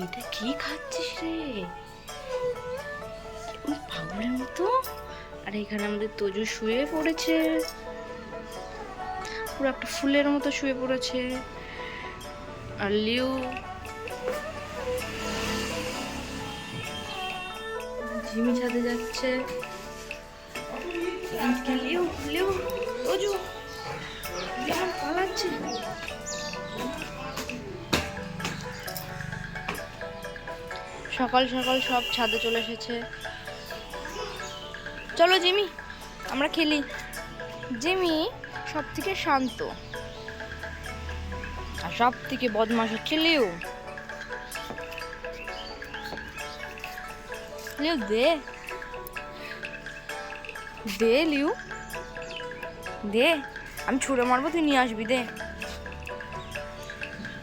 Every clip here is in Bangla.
এটা কি খাচ্ছিস রে? পাগলের মতো। আর এখানে আমাদের তোজু শুয়ে পড়েছে, পুরো একটা ফুলের মতো শুয়ে পড়েছে। আর লিউ ঝিমি ছাদে যাচ্ছে। লিউ লিউ তোজু কেমন পালাচ্ছে। সকাল সকাল সব ছাদে চলে এসেছে। চলো জিমি, আমরা খেলি। জিমি সব থেকে শান্ত আর সব থেকে বদমাশ হচ্ছে লিউ। লিউ দে দে, লিউ দে, আমি ছুঁড়ে মারবো, তুই নিয়ে আসবি। দে,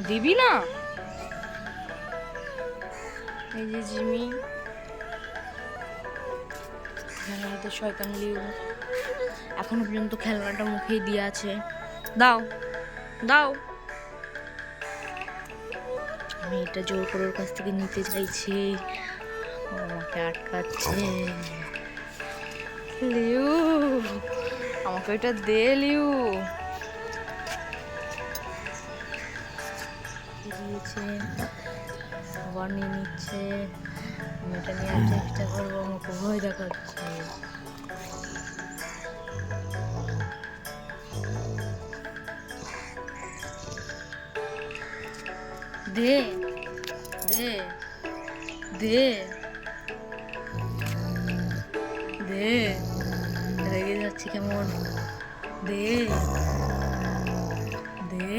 দিবি না? এই যে জিমি, আমাদের শয়তান লিউ এখনো পর্যন্ত খেলনাটা মুখেই দিয়ে আছে। দাও দাও। আমি এটা জোর করে ওর কাছ থেকে নিতে চাইছি, ও আমাকে আটকাচ্ছে। লিউ আমাকে এটা দে। লিউ দিয়েছে, আবার নিয়ে নিচ্ছে। আমি এটা নেওয়ার চেষ্টা করবো, আমাকে ভয় দেখাচ্ছে। দে দে দে দে, রেগে যাচ্ছি কেমন। দে দে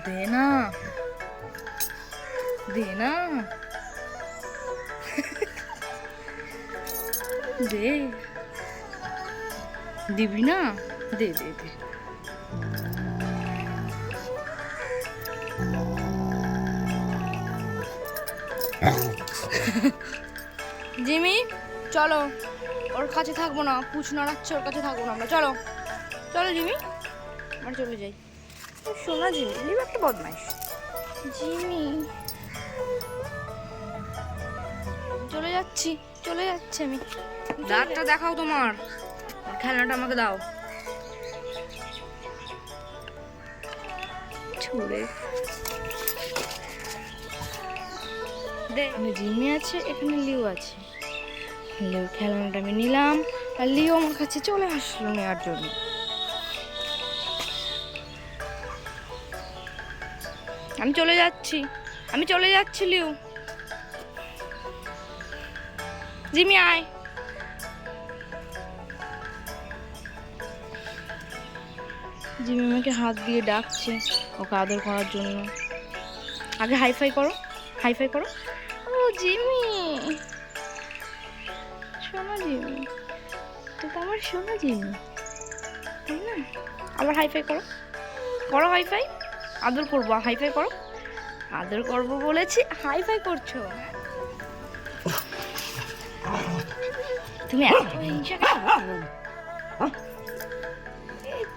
দে না, দে না, দে, দিবি না? দে দে দে। জিমি চলো, ওর কাছে থাকবো না, পুছ নাড়াচ্ছে, ওর কাছে থাকবো না আমরা। চলো চলো জিমি, আমরা চলে যাই। শোনা জিমি, লিউ একটা বদমাইশ। জিমি চলে যাচ্ছি, চলে যাচ্ছি আমি। দাঁতটা দেখাও তোমার, খেলনাটা আমাকে দাও। ছুড়ে দে। এখানে জিমি আছে, এখানে লিউ আছে। লিউ খেলনাটা আমি নিলাম, আর লিউ আমার কাছে চলে আসলো নেওয়ার জন্য। আমি চলে যাচ্ছি, আমি চলে যাচ্ছি। লিউ, জিমি আয়। জিমি আমাকে হাত দিয়ে ডাকছে ওকে আদর করার জন্য। আগে হাইফাই করো, হাইফাই করো। ও জিমি, শোনা জিমি, তো আমার শোনা জিমি, তাই না? আবার হাইফাই করো, করো হাইফাই। আদর করবো, হাইফাই করো। আদর করবো বলেছি, হাইফাই করছো। তুমি এত হিংসা কেন?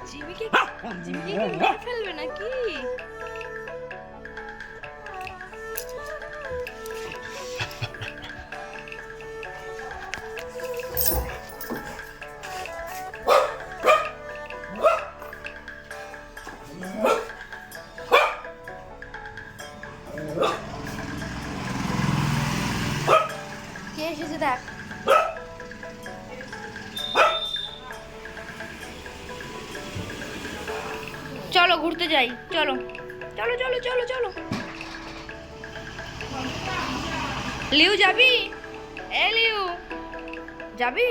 জিমিকে মেরে ফেলবে নাকি? কে এসেছে দেখ। চলো ঘুরতে যাই, চলো চলো চলো চলো চলো। লিউ যাবি? এ লিউ যাবি?